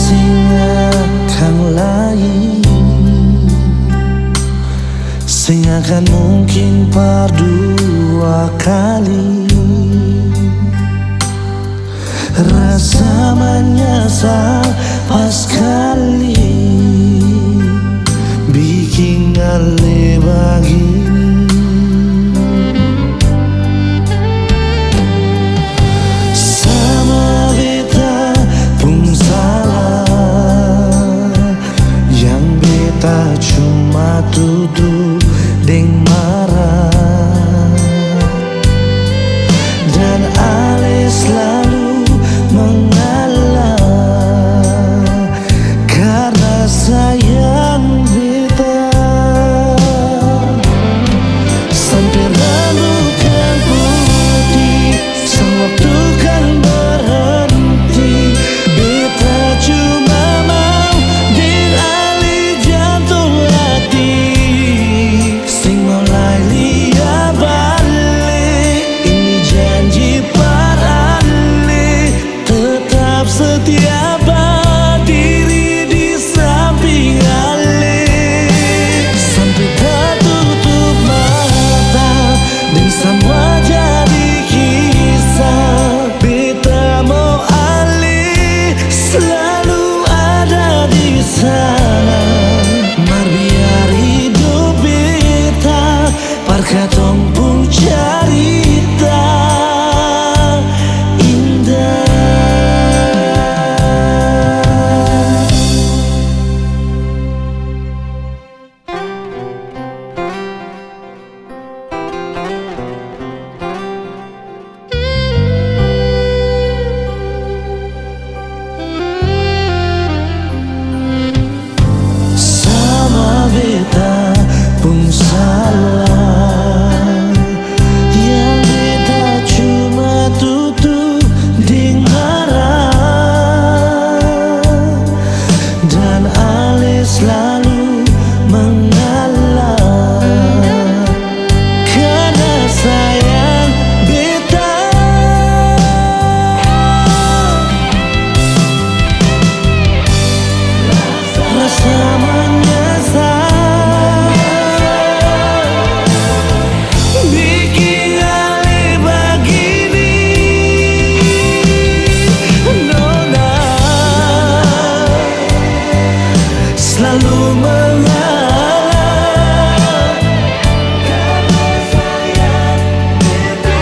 sing akan lain, sing akan mungkin dua kali. Rasa menyesal pas kali bikin ale begini. Sama beta pun salah, yang beta cuma tuduh deng marah, dan ale selalu mengalah karena sayang beta. Sampai rambut kan putih, sang waktu kan berhenti. Beta cuma mau dirali jantung hati, sing mulai lia balik. Ini janji parale, tetap setia berdiri di samping ale. Sampai tertutup mata dan semua jadi kisah. Beta mau ale selalu ada di sana. Mar biar hidup beta parkatong pun cerita indah. Sama beta pun salah, yang beta cuma tutup deng marah, dan ale selalu mengalah karena sayang beta. Rasa menyesal bikin ale begini. Nona selalu mengalah karena sayang beta.